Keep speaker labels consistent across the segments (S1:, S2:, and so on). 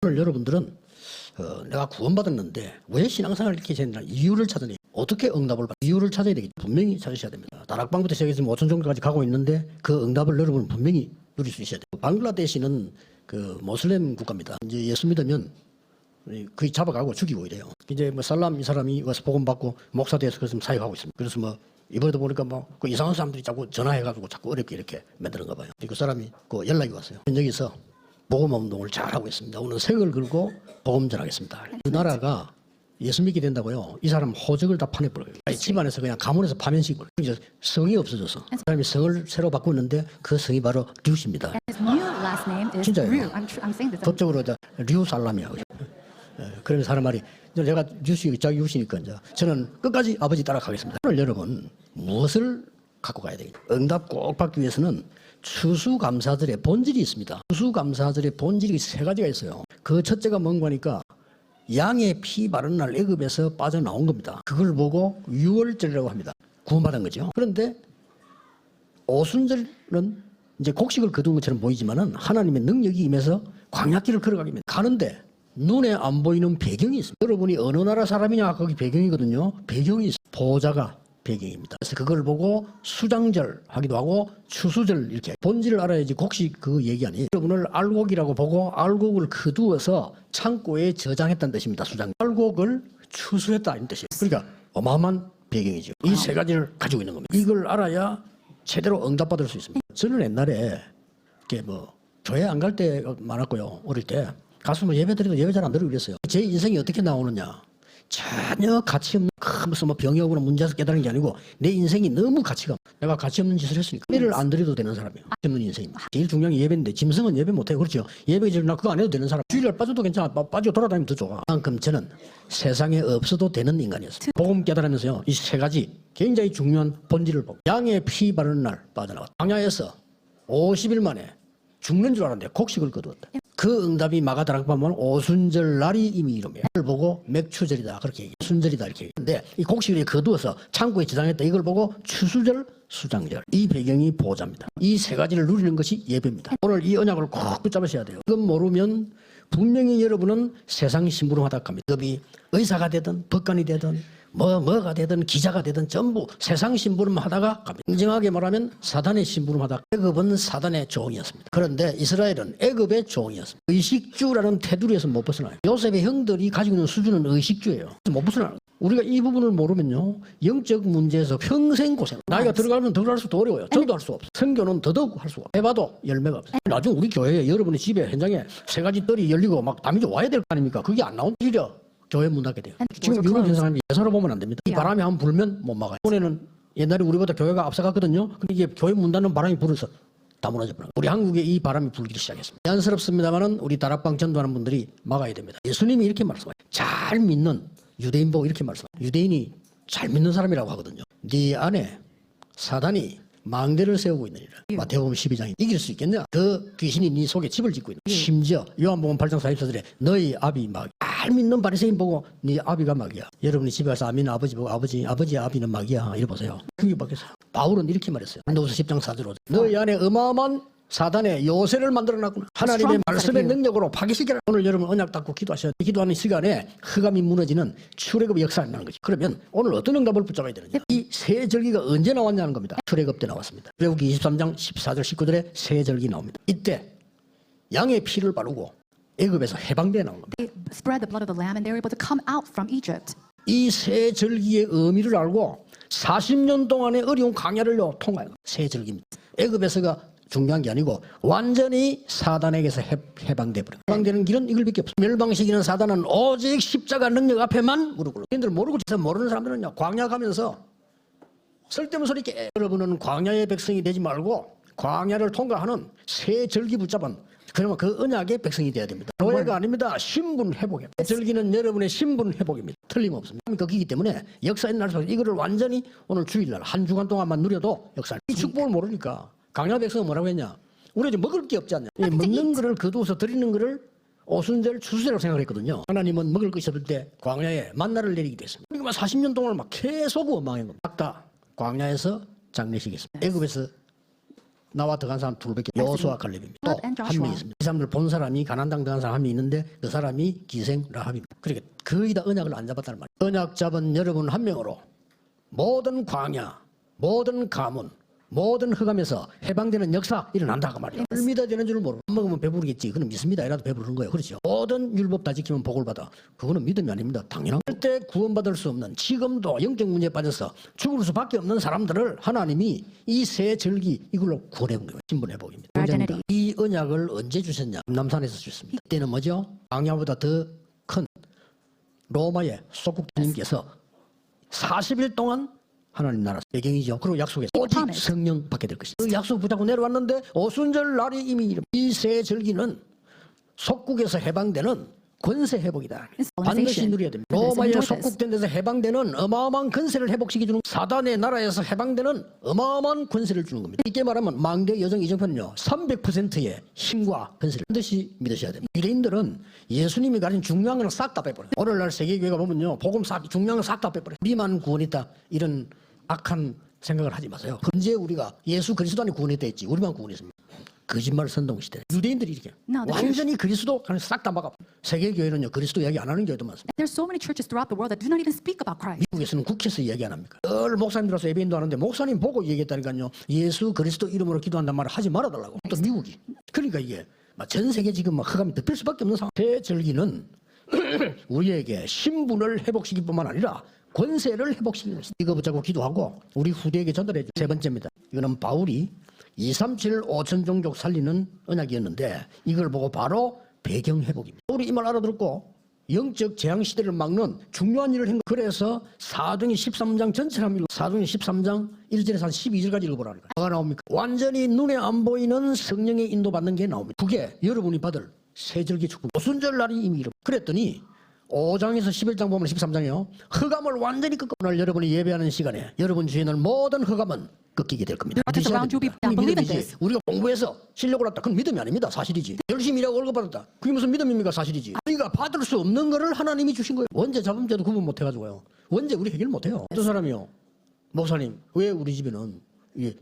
S1: 오늘 여러분들은 내가 구원받았는데 왜 신앙생활을 이렇게 했나 이유를 찾아내. 어떻게 응답을 받 이유를 찾아야 되겠죠. 분명히 찾으셔야 됩니다. 다락방부터 시작해서 5천 정도까지 가고 있는데 그 응답을 여러분은 분명히 누릴 수 있어야 돼요. 방글라데시는 그 모슬렘 국가입니다. 이제 예수 믿으면 거의 잡아가고 죽이고 이래요. 이제 뭐 살람 이 사람이 와서 복음 받고 목사 돼서 그래서 사역하고 있습니다. 그래서 뭐 이번에도 보니까 뭐 그 이상한 사람들이 자꾸 전화해가지고 자꾸 어렵게 이렇게 만드는가 봐요. 그 사람이 그 연락이 왔어요. 여기서 복음 운동을 잘 하고 있습니다. 오늘 색을 걸고 복음 전하겠습니다. 그 나라가 예수 믿게 된다고요. 이 사람 호적을 다 파내버려요. 집안에서 그냥 가문에서 파면식을. 이제 성이 없어져서 그 사람이 성을 새로 바꾸는데 그 성이 바로 류씨입니다. 진짜예요. 법적으로 류살람이라고. 그러면 사람 말이 내가 류씨 자기 류씨니까 이제 저는 끝까지 아버지 따라가겠습니다. 오늘 여러분 무엇을 갖고 가야 되겠냐? 응답 꼭 받기 위해서는 추수감사절의 본질이 있습니다. 추수감사절의 본질이 세 가지가 있어요. 그 첫째가 뭔가 하니까 양의 피 바른 날 애굽에서 빠져나온 겁니다. 그걸 보고 유월절이라고 합니다. 구원받은 거죠. 그런데 오순절은 이제 곡식을 거둔 것처럼 보이지만은 하나님의 능력이 임해서 광야길을 걸어가게 됩니다. 가는데 눈에 안 보이는 배경이 있습니다. 여러분이 어느 나라 사람이냐 거기 배경이거든요. 배경이 있어요. 보좌가 배경입니다. 그래서 그걸 보고 수장절 하기도 하고 추수절 이렇게 본질을 알아야지 곡식 그 얘기 아니에요. 여러분을 알곡이라고 보고 알곡을 거두어서 창고에 저장했다는 뜻입니다. 수장. 알곡을 추수했다 이런 뜻이에요. 그러니까 어마어마한 배경이죠. 이 세 가지를 가지고 있는 겁니다. 이걸 알아야 제대로 응답받을 수 있습니다. 저는 옛날에 이렇게 뭐 교회 안 갈 때 많았고요. 어릴 때 가서 뭐 예배 드려도 예배 잘 안 드리고 그랬어요. 제 인생이 어떻게 나오느냐. 전혀 가치 없는 무슨 뭐 병이 오거나 문제에서 깨달은 게 아니고 내 인생이 너무 가치가 내가 가치 없는 짓을 했으니까 예배를 안 드려도 되는 사람이에요. 가치 없는 인생입니다. 제일 중요한 게 예배인데 짐승은 예배 못해요. 그렇죠? 예배 나 그거 안 해도 되는 사람. 주일날 빠져도 괜찮아. 빠지고 돌아다니면 더 좋아. 그만큼 저는 세상에 없어도 되는 인간이었어요. 복음 깨달으면서요. 이 세 가지 굉장히 중요한 본질을 보고 양의 피 바르는 날 빠져나왔다. 광야에서 50일 만에 죽는 줄 알았는데 곡식을 거두었다. 그 응답이 마가다락방은 오순절 날이 이미 이름이에요. 이걸 보고 맥추절이다 그렇게 얘기해요. 순절이다 이렇게 얘기하는데 이 곡식을 거두어서 창고에 저장했다. 이걸 보고 추수절, 수장절. 이 배경이 보호자입니다. 이 세 가지를 누리는 것이 예배입니다. 오늘 이 언약을 꼭 붙잡으셔야 돼요. 이건 모르면 분명히 여러분은 세상 심부름하다 합니다. 급이 의사가 되든 법관이 되든 뭐가 되든 기자가 되든 전부 세상 심부름 하다가 갑니다. 인정하게 말하면 사단의 심부름 하다가 애굽은 사단의 종이었습니다. 그런데 이스라엘은 애굽의 종이었습니다. 의식주라는 테두리에서 못 벗어나요. 요셉의 형들이 가지고 있는 수준은 의식주예요. 못 벗어나요. 우리가 이 부분을 모르면요 영적 문제에서 평생 고생. 나이가 들어가면 들어갈 수도 어려워요. 저도 할 수 없어요. 선교는 더더욱 할 수가 없어요. 해봐도 열매가 없어요. 나중에 우리 교회에 여러분의 집에 현장에 세 가지 뜰이 열리고 막 담이 와야 될 거 아닙니까? 그게 안 나온 일이요. 교회 문 닫게 돼요. 지금 유럽 사람이 예사로 보면 안 됩니다. 이 바람이 한번 불면 못 막아요. 이번에는 옛날에 우리보다 교회가 앞서갔거든요. 근데 이게 교회 문 닫는 바람이 불어서 다 무너져 버려요. 우리 한국에 이 바람이 불기 시작했습니다. 자연스럽습니다만은 우리 다락방 전도하는 분들이 막아야 됩니다. 예수님이 이렇게 말씀해요. 잘 믿는 유대인 보고 이렇게 말씀해요. 유대인이 잘 믿는 사람이라고 하거든요. 네 안에 사단이 망대를 세우고 있느니라. 마태복음 12장에 이길 수 있겠냐? 그 귀신이 네 속에 집을 짓고 있는. 심지어 요한복음 8장 44절에 너희 아비 막 잘 믿는 바리새인 보고 네 아비가 막이야. 여러분이 집에 가서 아미는 아버지 보고 아버지 아비는 막이야. 이래 보세요. 그게 막겠어요. 바울은 이렇게 말했어요. 안도서 10장 4절로 너희 안에 어마어마한 사단의 요새를 만들어놨구나. 하나님의 말씀의 능력으로 파괴시켜라. 오늘 여러분 언약 닦고 기도하셔야 돼요. 기도하는 시간에 흑암이 무너지는 출애굽 역사가 나는 거죠. 그러면 오늘 어떤 응답을 붙잡아야 되느냐. 이 세 절기가 언제 나왔냐는 겁니다. 출애굽 때 나왔습니다. 출애굽기 23장 14절 19절에 세 절기 나옵니다. 이때 양의 피를 바르고 애굽에서 해방되어 나온 겁니다.
S2: Spread the blood of the lamb and they were able to come out from Egypt.
S1: 이 세 절기의 의미를 알고 40년 동안의 어려운 광야를 통과해요. 세 절기입니다. 애굽에서가 중요한 게 아니고 완전히 사단에게서 해방돼 버려. 해방되는 길은 이걸밖에 없어. 멸방시키는 사단은 오직 십자가 능력 앞에만 무릎 꿇고. 얘들 모르고 모르는 사람들은요 광야 가면서 쓸데없는 소리 깨. 여러분은 광야의 백성이 되지 말고 광야를 통과하는 세 절기 붙잡은 그러면 그 언약의 백성이 되어야 됩니다. 교회가 아닙니다. 신분 회복입니다. 절기는 여러분의 신분 회복입니다. 틀림없습니다. 거기기 때문에 역사의 날 속에 이거를 완전히 오늘 주일날 한 주간 동안만 누려도 역사. 이 축복을 모르니까 광야 백성은 뭐라고 했냐? 우리 이제 먹을 게 없지 않냐? 먹는 거를 거두어서 드리는 거를 오순절 추수제라고 생각했거든요. 하나님은 먹을 것이 없을 때 광야에 만나를 내리기도 했습니다. 그러니까 40년 동안 막 계속 원망한 겁니다. 각다 광야에서 장례식이 있습니다. 애굽에서 나와 들어간 사람 둘밖에 여호수아 갈렙입니다. 또
S2: and
S1: 한
S2: Joshua.
S1: 명이 있습니다. 이 사람들 본 사람이 가나안 땅 들어간 사람 한 명이 있는데 그 사람이 기생 라합입니다. 그러니까 거의 다 언약을 안 잡았다는 말이에요. 언약 잡은 여러분 한 명으로 모든 광야, 모든 가문, 모든 흑암에서 해방되는 역사 일어난다고 말이에요. 뭘 믿어야 되는 줄 모르고 안 먹으면 배부르겠지. 그건 믿습니다. 이라도 배부르는 거예요. 그렇죠. 모든 율법 다 지키면 복을 받아. 그거는 믿음이 아닙니다. 당연한 절대 구원받을 수 없는 지금도 영적 문제에 빠져서 죽을 수밖에 없는 사람들을 하나님이 이 새 절기 이걸로 구원해 본 거예요. 신분 회복입니다.
S2: Identity.
S1: 이 언약을 언제 주셨냐? 남산에서 주셨습니다. 그때는 뭐죠? 광야보다 더 큰 로마의 속국주님께서 40일 동안 하나님 나라 배경이죠. 그리고 약속에서 오직 성령 받게 될 것이다. 그 약속 붙잡고 내려왔는데 오순절 날이 이미 이 새 절기는 속국에서 해방되는 권세 회복이다. 반드시 누려야 됩니다. 로마의 속국된 데서 해방되는 어마어마한 권세를 회복시켜주는 사단의 나라에서 해방되는 어마어마한 권세를 주는 겁니다. 이게 말하면 망대 여정 이정표는요 300%의 힘과 권세를 반드시 믿으셔야 됩니다. 유대인들은 예수님이 가진 중요한 걸 싹 다 빼버려요. 오늘날 세계교회가 보면요 복음 싹 중요한 걸 싹 다 빼버려요. 우리만 구원했다 이런 악한 생각을 하지 마세요. 언제 우리가 예수 그리스도 안에 구원했다 했지 우리만 구원했습니다. 거짓말 선동 시대. 유대인들이 이렇게
S2: No, the
S1: 완전히 그리스도 싹 다 막아. 세계 교회는요 그리스도 이야기 안 하는 교회도 많습니다.
S2: There's so many churches throughout the world that do not even speak about Christ.
S1: 미국에서는 국회에서 이야기 안 합니까? 늘 목사님들어서 예배인도 하는데 목사님 보고 얘기했다니까요. 예수 그리스도 이름으로 기도한단 말을 하지 말아달라고. 또 미국이. 그러니까 이게 전 세계 지금 막 흑암이 덮일 수밖에 없는 상황. 새 절기는 우리에게 신분을 회복시킬 뿐만 아니라 권세를 회복시키는 것입니다. 이거 붙잡고 기도하고 우리 후대에게 전달해 주. 세 번째입니다. 이거는 바울이 237 5천 종족 살리는 언약이었는데 이걸 보고 바로 배경 회복입니다. 우리 이 말 알아듣고 영적 재앙 시대를 막는 중요한 일을 한 거. 그래서 사도행전 13장 전체를 한번 읽어. 사도행전 13장 1절에서 한 12절까지 읽어보라는 거예요. 뭐가 나옵니까? 완전히 눈에 안 보이는 성령의 인도받는 게 나옵니다. 그게 여러분이 받을 세절기 축복. 오순절 날이 이미 이름. 그랬더니 5장에서 11장 보면 13장이요. 흑암을 완전히 꺾고 오늘 여러분이 예배하는 시간에 여러분 주위에 있는 모든 흑암은 꺾이게 될 겁니다.
S2: around you be believe in this.
S1: 우리가 공부해서 실력을 얻다. 그건 믿음이 아닙니다. 사실이지. 열심히 일하고 월급 받았다. 그게 무슨 믿음입니까? 사실이지. 우리가 받을 수 없는 거를 하나님이 주신 거예요. 원죄 자범죄도 구분 못 해가지고요. 원죄 우리 해결 못 해요. 어떤 사람이요. 목사님 왜 우리 집에는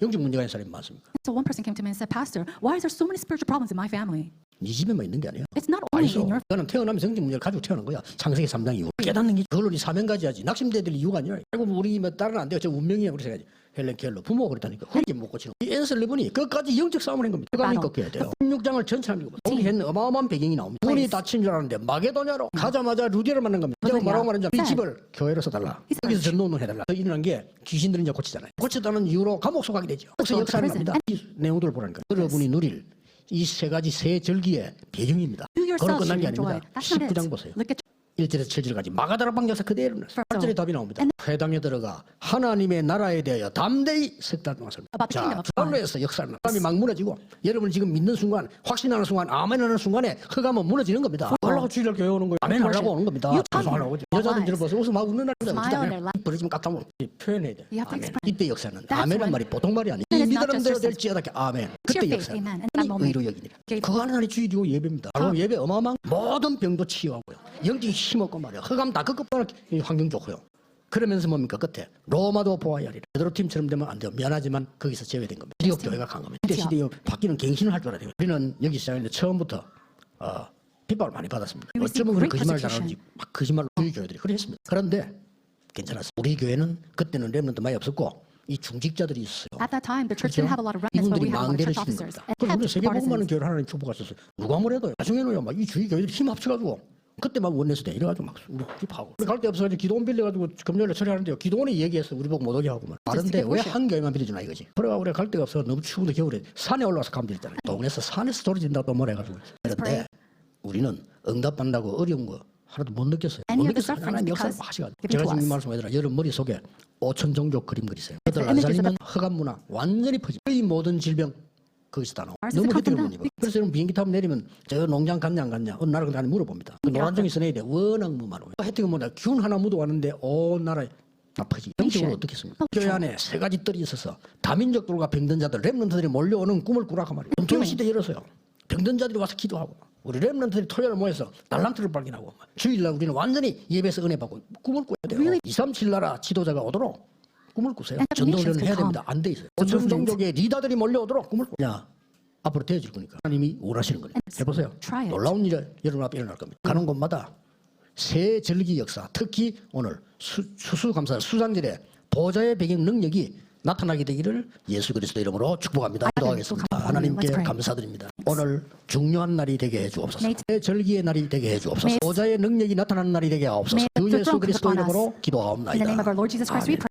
S1: 영적 문제가 있는 사람이 많습니까?
S2: So one person came to me and said, Pastor, why is there so many spiritual problems in my family?
S1: 네 집에만 있는 게 아니에요.
S2: It's not only in your
S1: 너는 태어나면 성적 문제를 가지고 태어난 거야. 창세기 3장 이후. 깨닫는 게 그걸로 네 사명 가져야지. 낙심돼야 될 이유가 아니라. 아이고 우리 뭐 딸은 안 돼요. 저 운명이야. 우리 생각하지. 헬렌 켈러 부모가 그랬다니까. 그게 못 고치는 이 앤슬리븐이 끝까지 영적 싸움을 한 겁니다. 흑암이 꺾여야 돼요. 16장을 전체 하는 거고 거기 했는 어마어마한 배경이 나옵니다. 눈이 다친 줄 알았는데 마게도냐로 가자마자 루디를 만난 겁니다. 그래서 뭐라고 말하냐. 이 집을 교회로 써달라. 여기서 전도운동 해달라. 일어난 게 귀신들이 이제 고치잖아요. 고쳤다는 이유로 감옥 속하게 되죠. 그래서 역사를 합니다. 이 내용들을 보라니까. 여러분이 누릴 이 세 가지 새 절기의 배경입니다.
S2: Do
S1: 그걸
S2: yourself
S1: 끝난 게
S2: enjoy.
S1: 아닙니다.
S2: That's not
S1: 19장
S2: it.
S1: 보세요.
S2: Look at
S1: 1절에서 7절까지 마가다라 방역사 그대로 났어요. 8절에 답이 나옵니다. 회당에 들어가 하나님의 나라에 대하여 담대히 석달 동안 설명.
S2: About the kingdom
S1: 자,
S2: of
S1: 바울로에서 역사를 사람이 막 무너지고 여러분 지금 믿는 순간 확신하는 순간 아멘 하는 순간에 흑암은 무너지는 겁니다. 하려고 주일날 교회 오는 거예요. 아멘 하려고 오는 겁니다. 방송하려고. 여자들 들어보세요. 웃어 막 웃는 날입니다.
S2: Smile.
S1: 부러지면 깍다물어 표현해야 돼.
S2: You have to
S1: 아멘.
S2: express.
S1: 이때 역사는
S2: That's
S1: 아멘은
S2: when-
S1: 말이 보통 말이 아니에요.
S2: It
S1: 이
S2: is not
S1: 믿으는
S2: just
S1: 대로
S2: your
S1: 될지어다 아멘.
S2: It's
S1: 그때
S2: your faith.
S1: 역사는
S2: Amen. In that moment.
S1: 의로 여기니라. 그거 하나님 주의되고 예배입니다. 바로 예배 어마어마한 모든 병도 치유하고요. 영적인 힘없고 말이야. 흑암 다 꺾어버려 환경 좋고요. 그러면서 뭡니까 끝에 로마도 보아야 하리라. 베드로 팀처럼 되면 안 돼요. 미안하지만 거기서 제외된 겁니다. 지역 교회가 간 겁니다. 시대 시대에 바뀌는 갱신을 할 줄 알아야 돼요. 우리는 여기 시작했는데 처음부터 핍박을 많이 받았습니다. 어쩌면 우리 거짓말 잘하는지 막 거짓말로 우리 교회들이 그랬습니다. 그런데 괜찮았어요. 우리 교회는 그때는 랩런트 많이 없었고 이 중직자들이 있어요.
S2: At that time, the church didn't have a lot of remnants, but
S1: 이분들이
S2: we had a lot of
S1: 망대를
S2: church
S1: 치는
S2: officers.
S1: 겁니다.
S2: And
S1: 그럼 우리
S2: head
S1: 세계복음하는
S2: partisans.
S1: 교회를 하나님 축복가 있었어요. 누가 뭐래도 나중에는요 막 이 주의 교회들이 힘 합쳐가지고 그때 막 원내서 돼 이래가지고 막 우리 핍하고 우리 갈 데 없어가지고 기도원 빌려가지고 금요일에 처리하는데요. 기도원이 얘기했어. 우리 보고 못 오게 하고 막 다른데 왜 한 교회만 빌려주나 이거지. 그래가 우리가 갈 데가 없어. 너무 추운데 겨울에 산에 올라가서 가면 되잖아요. 동네에서 산에서 소리 진다고 또 뭐라 해가지고 그런데 우리는 응답받는다고 어려운 거 하나도 못 느꼈어요. 못
S2: Any of the
S1: 느꼈어요.
S2: sufferings
S1: 하나님 역사를
S2: because
S1: 하시가.
S2: given
S1: 제가
S2: to
S1: 지금 이
S2: us.
S1: 말씀하더라. 여러분 머릿속에 5천 종족 그림 그리세요. 그들 안
S2: images of
S1: 살리면 흑암 문화 완전히 퍼지. 거의 모든 질병 거기서 다 나와.
S2: Ours is
S1: 너무
S2: the
S1: 혜택을 못
S2: content.
S1: 입어. 그래서 여러분 비행기 타면 내리면 저 농장 갔냐 안 갔냐 어느 나라 가는지 물어봅니다. 그 노란종이 써내야 돼. 워낙 많아요. 혜택은 뭐냐. 균 하나 묻어왔는데 온 나라에 다 퍼지. 정책으로 어떻게 했습니까? 교회 안에 세 가지 뜰이 있어서 다민족들과 병든 자들 랩런트들이 몰려오는 꿈을 꾸라고 말이에요. 전통 시대 열어서요. 병든 자들이 와서 기도하고 우리 랩런트들이 토요일에 모여서 달란트를 발견하고 주일날 우리는 완전히 예배에서 은혜 받고 꿈을 꿔야 돼요. 237 나라 지도자가 오도록 꿈을 꾸세요.
S2: And
S1: 전도
S2: nations
S1: 훈련을
S2: can
S1: 해야
S2: come.
S1: 됩니다. 안 돼 있어요.
S2: The
S1: 전
S2: movement.
S1: 종족의 리더들이 몰려오도록 꿈을 꾸냐. 앞으로 되어질 거니까. 하나님이 원하시는 거니까.
S2: And
S1: 해보세요.
S2: try it.
S1: 놀라운 일이 여러분 앞에 일어날 겁니다. 가는 곳마다 새 절기 역사, 특히 오늘 수수감사 수장절에 보좌의 배경 능력이 나타나게 되기를 예수 그리스도 이름으로 축복합니다. 기도하겠습니다. 하나님께 감사드립니다. 오늘 중요한 날이 되게 해주옵소서. 새 절기의 날이 되게 해주옵소서. 보좌의 능력이 나타나는 날이 되게 하옵소서. 주 예수 그리스도 이름으로 기도하옵나이다.
S2: In the name of our Lord Jesus Christ, we
S1: 아멘.
S2: pray.